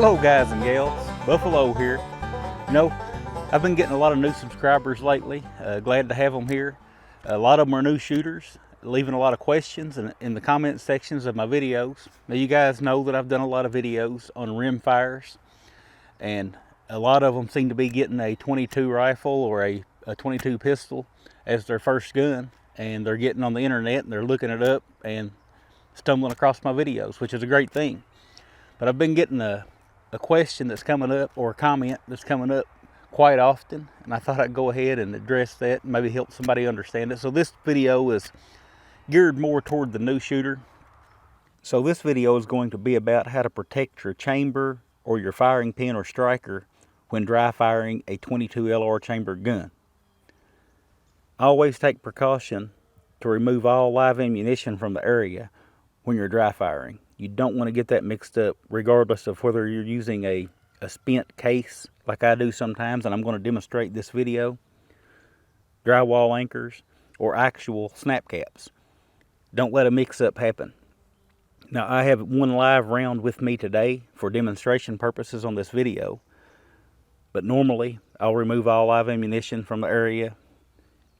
Hello guys and gals, Buffalo here. You know, I've been getting a lot of new subscribers lately. Glad to have them here. A lot of them are new shooters, leaving a lot of questions in the comment sections of my videos. Now you guys know that I've done a lot of videos on rim fires, and a lot of them seem to be getting a 22 rifle or a 22 pistol as their first gun, and they're getting on the internet and they're looking it up and stumbling across my videos, which is a great thing. But I've been getting a question that's coming up, or a comment that's coming up quite often, and I thought I'd go ahead and address that and maybe help somebody understand it. So this video is geared more toward the new shooter. So this video is going to be about how to protect your chamber or your firing pin or striker when dry firing a 22 LR chamber gun. Always take precaution to remove all live ammunition from the area when you're dry firing. You don't want to get that mixed up, regardless of whether you're using a spent case like I do sometimes, and I'm going to demonstrate this video, drywall anchors, or actual snap caps. Don't let a mix-up happen. Now, I have one live round with me today for demonstration purposes on this video, but normally I'll remove all live ammunition from the area,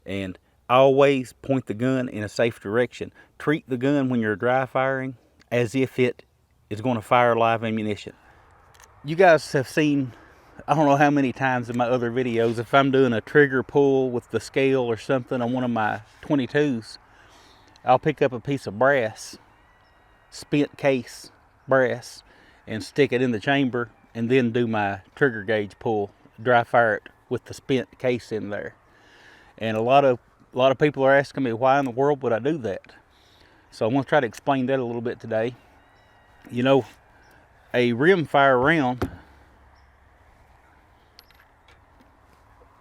and always point the gun in a safe direction. Treat the gun when you're dry firing as if it is going to fire live ammunition. You guys have seen, I don't know how many times in my other videos, if I'm doing a trigger pull with the scale or something on one of my 22s, I'll pick up a piece of brass, spent case brass, and stick it in the chamber, and then do my trigger gauge pull, dry fire it with the spent case in there. And a lot of people are asking me, why in the world would I do that? So I'm going to try to explain that a little bit today. You know, a rimfire round,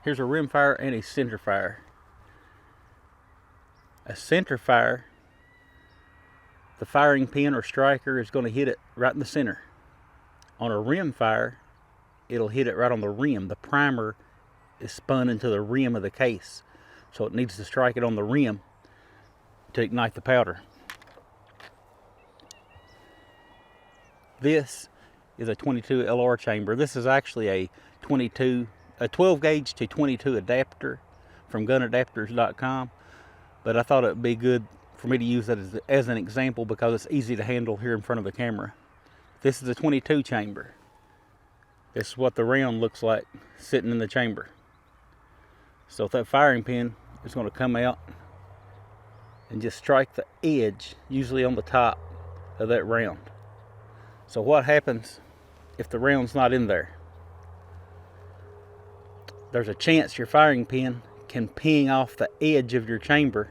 here's a rimfire and a centerfire. A centerfire, the firing pin or striker is going to hit it right in the center. On a rimfire, it'll hit it right on the rim. The primer is spun into the rim of the case, so it needs to strike it on the rim to ignite the powder. This is a 22 LR chamber. This is actually a 12 gauge to 22 adapter from gunadapters.com, but I thought it would be good for me to use that as an example because it's easy to handle here in front of the camera. This is a 22 chamber. This is what the round looks like sitting in the chamber. So that firing pin is going to come out and just strike the edge, usually on the top of that round. So what happens if the round's not in there? There's a chance your firing pin can ping off the edge of your chamber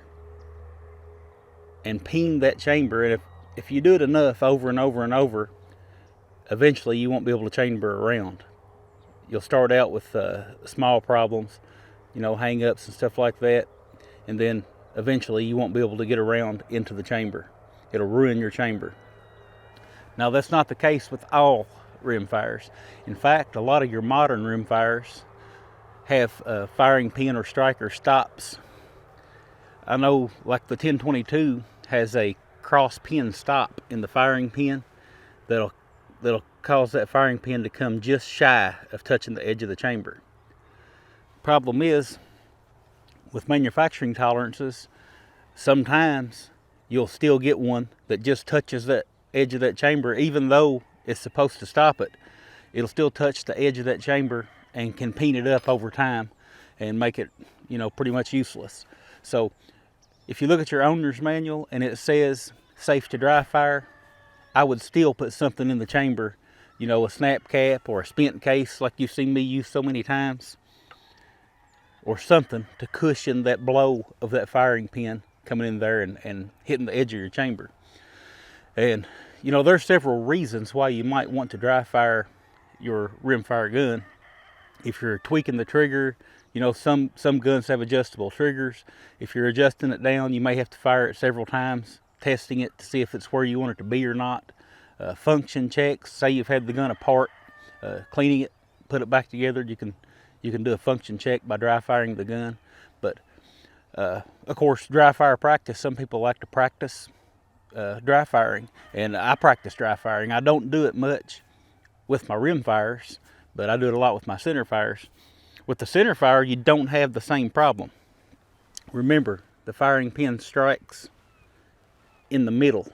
and ping that chamber, and if you do it enough over and over and over, eventually you won't be able to chamber a round. You'll start out with small problems, you know, hang-ups and stuff like that, and then eventually you won't be able to get a round into the chamber. It'll ruin your chamber. Now, that's not the case with all rimfires. In fact, a lot of your modern rimfires have firing pin or striker stops. I know, like the 1022 has a cross pin stop in the firing pin that'll cause that firing pin to come just shy of touching the edge of the chamber. Problem is, with manufacturing tolerances, sometimes you'll still get one that just touches that edge of that chamber, even though it's supposed to stop it. It'll still touch the edge of that chamber and can peen it up over time and make it, you know, pretty much useless. So if you look at your owner's manual and it says safe to dry fire, I would still put something in the chamber, you know, a snap cap or a spent case like you've seen me use so many times, or something to cushion that blow of that firing pin coming in there and hitting the edge of your chamber. And, you know, there's several reasons why you might want to dry fire your rimfire gun. If you're tweaking the trigger, you know, some guns have adjustable triggers. If you're adjusting it down, you may have to fire it several times, testing it to see if it's where you want it to be or not. Function checks, say you've had the gun apart, cleaning it, put it back together, you can do a function check by dry firing the gun. But of course, dry fire practice, some people like to practice dry firing, and I practice dry firing. I don't do it much with my rim fires, but I do it a lot with my center fires. With the center fire, you don't have the same problem. Remember, the firing pin strikes in the middle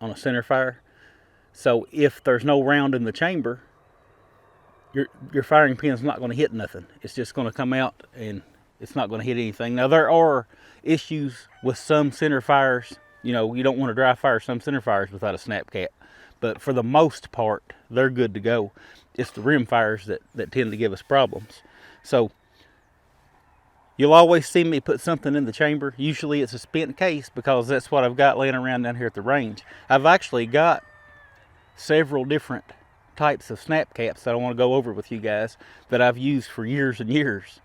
on a center fire. So if there's no round in the chamber, your firing pin's not going to hit nothing. It's just going to come out and it's not going to hit anything. Now, there are issues with some center fires. You know, you don't want to dry fire some center fires without a snap cap. But for the most part, they're good to go. It's the rim fires that tend to give us problems. So you'll always see me put something in the chamber. Usually it's a spent case because that's what I've got laying around down here at the range. I've actually got several different types of snap caps that I want to go over with you guys that I've used for years and years.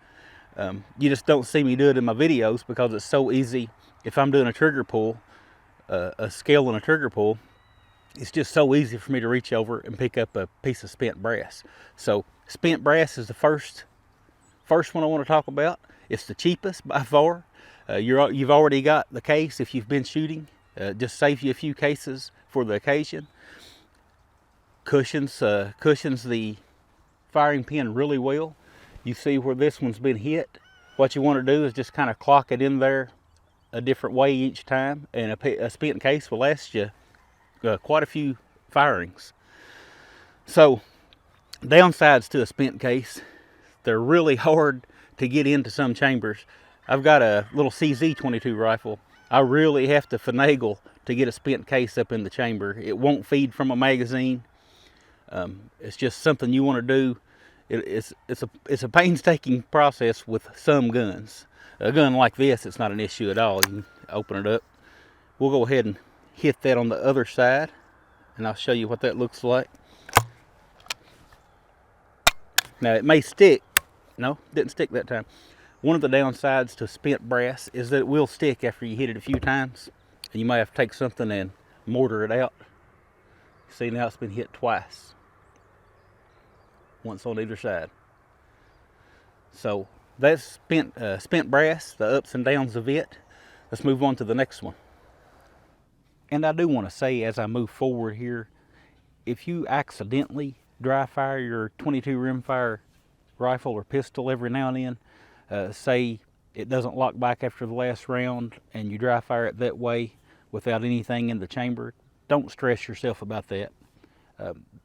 You just don't see me do it in my videos because it's so easy. If I'm doing a trigger pull, a scale and a trigger pull, it's just so easy for me to reach over and pick up a piece of spent brass. So spent brass is the first one I want to talk about. It's the cheapest by far. You've already got the case if you've been shooting. Just save you a few cases for the occasion. Cushions the firing pin really well. You see where this one's been hit. What you want to do is just kind of clock it in there a different way each time, and a spent case will last you quite a few firings. So downsides to a spent case, they're really hard to get into some chambers. I've got a little CZ22 rifle. I really have to finagle to get a spent case up in the chamber. It won't feed from a magazine. It's just something you want to do. It's a painstaking process with some guns. A gun like this, it's not an issue at all. You can open it up. We'll go ahead and hit that on the other side, and I'll show you what that looks like. Now it may stick. No, didn't stick that time. One of the downsides to spent brass is that it will stick after you hit it a few times, and you might have to take something and mortar it out. See, now it's been hit twice. Once on either side. So that's spent brass, the ups and downs of it. Let's move on to the next one. And I do want to say, as I move forward here, if you accidentally dry fire your 22 rimfire rifle or pistol every now and then, say it doesn't lock back after the last round and you dry fire it that way without anything in the chamber, don't stress yourself about that.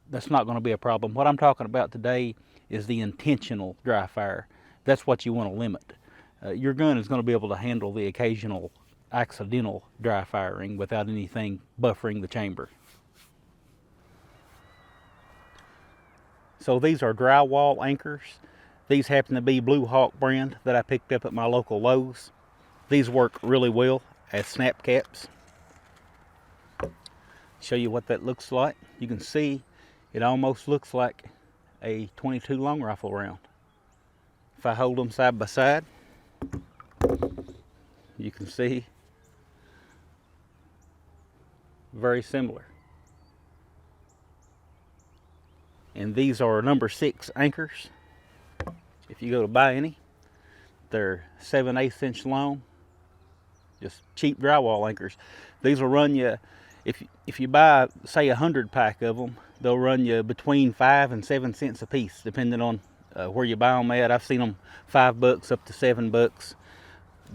That's not going to be a problem. What I'm talking about today is the intentional dry fire. That's what you want to limit. Your gun is going to be able to handle the occasional accidental dry firing without anything buffering the chamber. So these are drywall anchors. These happen to be Blue Hawk brand that I picked up at my local Lowe's. These work really well as snap caps. Show you what that looks like. You can see it almost looks like a 22 long rifle round. If I hold them side by side, you can see very similar. And these are number 6 anchors. If you go to buy any, they're 7/8 inch long, just cheap drywall anchors. These will run you, if you buy, say, 100 pack of them, they'll run you between 5 and 7 cents a piece, depending on where you buy them at. I've seen them $5 up to $7,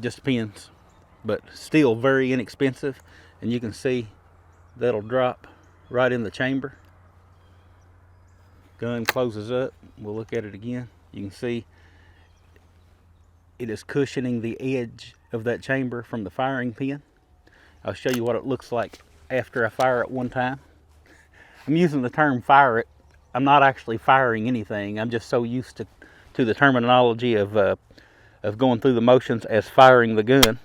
just depends. But still very inexpensive, and you can see that'll drop right in the chamber. Gun closes up. We'll look at it again. You can see it is cushioning the edge of that chamber from the firing pin. I'll show you what it looks like after I fire it one time. I'm using the term fire it. I'm not actually firing anything. I'm just so used to the terminology of going through the motions as firing the gun.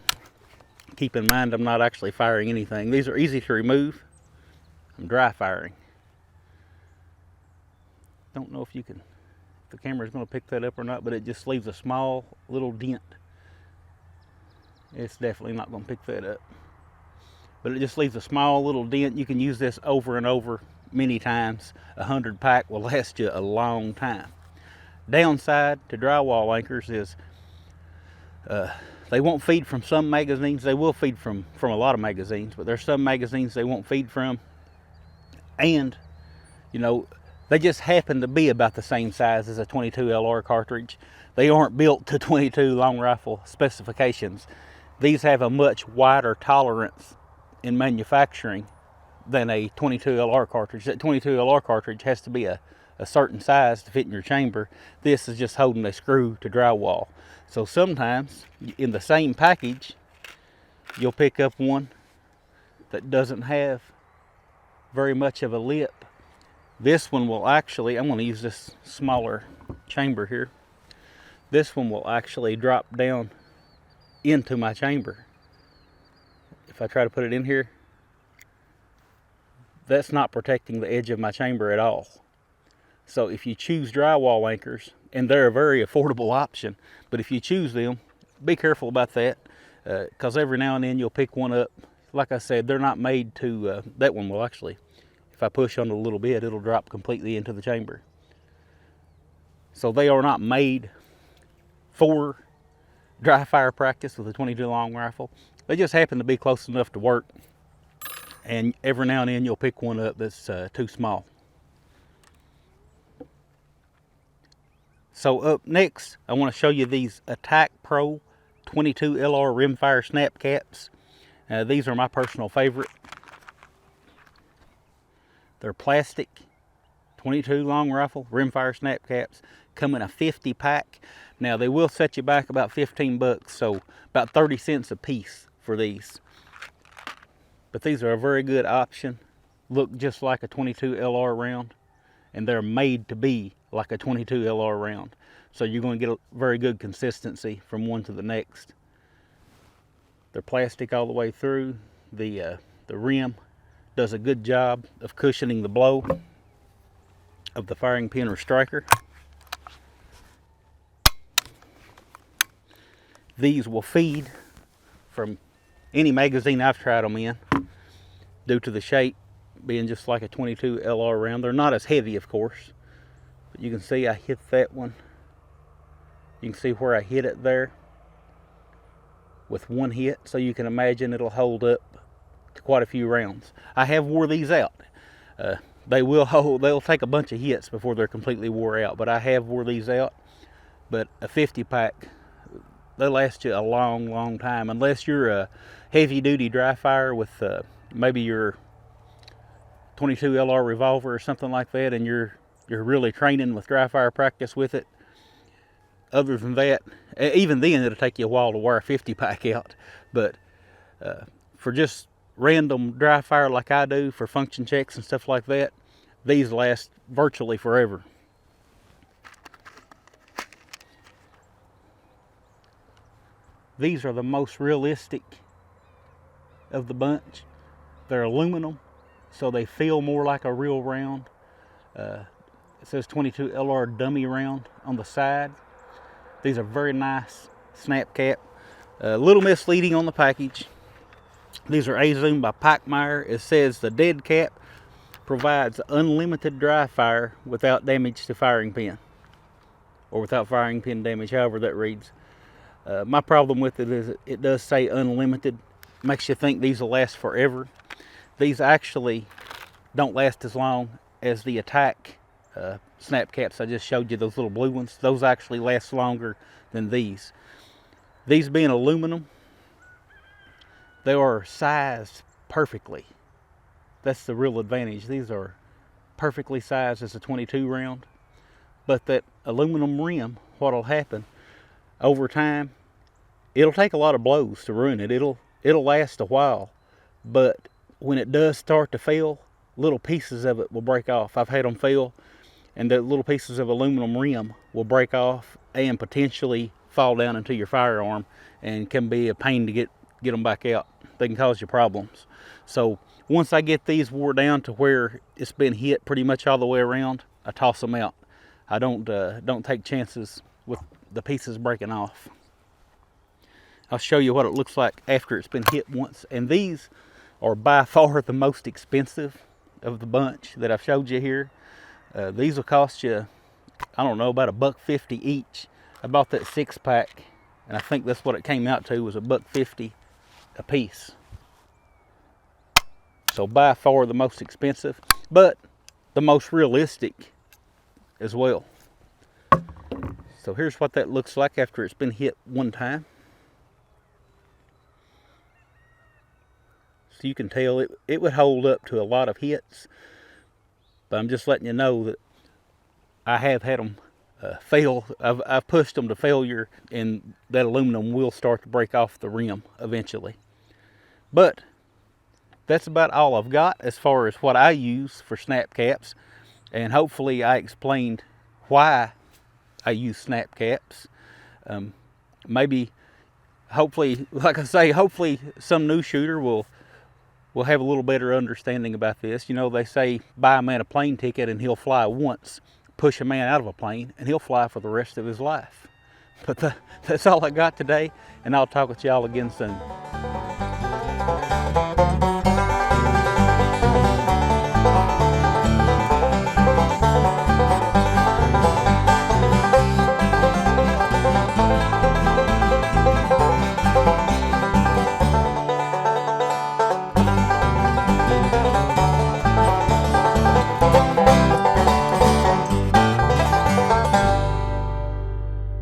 Keep in mind, I'm not actually firing anything. These are easy to remove. I'm dry firing. Don't know if you can, if the camera's going to pick that up or not, but it just leaves a small little dent. It's definitely not going to pick that up. But it just leaves a small little dent. You can use this over and over many times. 100 pack will last you a long time. Downside to drywall anchors is they won't feed from some magazines. They will feed from a lot of magazines, but there's some magazines they won't feed from. And, you know, They just happen to be about the same size as a 22 LR cartridge. They aren't built to 22 long rifle specifications. These have a much wider tolerance in manufacturing than a 22 LR cartridge. That 22 LR cartridge has to be a certain size to fit in your chamber. This is just holding a screw to drywall. So sometimes in the same package, you'll pick up one that doesn't have very much of a lip. This one will actually, I'm going to use this smaller chamber here. This one will actually drop down into my chamber. If I try to put it in here, that's not protecting the edge of my chamber at all. So if you choose drywall anchors, and they're a very affordable option, but if you choose them, be careful about that, because every now and then you'll pick one up. Like I said, they're not made to, that one will actually, if I push on it a little bit, it'll drop completely into the chamber. So they are not made for dry fire practice with a 22 long rifle. They just happen to be close enough to work, and every now and then you'll pick one up that's too small. So up next, I want to show you these Attack Pro 22 LR rimfire snap caps. These are my personal favorite. They're plastic 22 long rifle rimfire snap caps. Come in a 50 pack. Now they will set you back about 15 bucks, so about 30 cents a piece for these. But these are a very good option. Look just like a 22 LR round, and they're made to be like a 22 LR round. So you're going to get a very good consistency from one to the next. They're plastic all the way through. The rim does a good job of cushioning the blow of the firing pin or striker. These will feed from any magazine I've tried them in, due to the shape being just like a 22 LR round. They're not as heavy, of course, but you can see I hit that one. You can see where I hit it there with one hit, so you can imagine it'll hold up to quite a few rounds. I have wore these out. They'll take a bunch of hits before they're completely wore out, but I have wore these out. But a 50 pack, they last you a long time, unless you're a heavy duty dry fire with maybe your 22 LR revolver or something like that, and you're really training with dry fire practice with it. Other than that, even then it'll take you a while to wear a 50 pack out. But for just random dry fire like I do, for function checks and stuff like that, these last virtually forever. These are the most realistic of the bunch. They're aluminum, so they feel more like a real round. It says 22 LR dummy round on the side. These are very nice snap cap. A little misleading on the package. These are A-Zoom by Pachmeyer. It says the dead cap provides unlimited dry fire without damage to firing pin, or without firing pin damage, however that reads. My problem with it is it does say unlimited. Makes you think these will last forever. These actually don't last as long as the Attack snap caps I just showed you, those little blue ones. Those actually last longer than these. These being aluminum, they are sized perfectly. That's the real advantage. These are perfectly sized as a 22 round. But that aluminum rim, what'll happen over time, it'll take a lot of blows to ruin it. It'll last a while, but when it does start to fail, little pieces of it will break off. I've had them fail, and the little pieces of aluminum rim will break off and potentially fall down into your firearm, and can be a pain to get them back out. They can cause you problems. So once I get these wore down to where it's been hit pretty much all the way around, I toss them out. I don't take chances with the pieces breaking off. I'll show you what it looks like after it's been hit once. And these are by far the most expensive of the bunch that I've showed you here. These will cost you, I don't know, about $1.50 each. I bought that 6-pack, and I think that's what it came out to, was $1.50 a piece. So by far the most expensive, but the most realistic as well. So here's what that looks like after it's been hit one time. So you can tell it would hold up to a lot of hits, but I'm just letting you know that I have had them fail. I've pushed them to failure, and that aluminum will start to break off the rim eventually. But that's about all I've got as far as what I use for snap caps, and hopefully I explained why I use snap caps. Hopefully, like I say, hopefully some new shooter will have a little better understanding about this. You know, they say buy a man a plane ticket and he'll fly once. Push a man out of a plane and he'll fly for the rest of his life. But that's all I got today, and I'll talk with y'all again soon.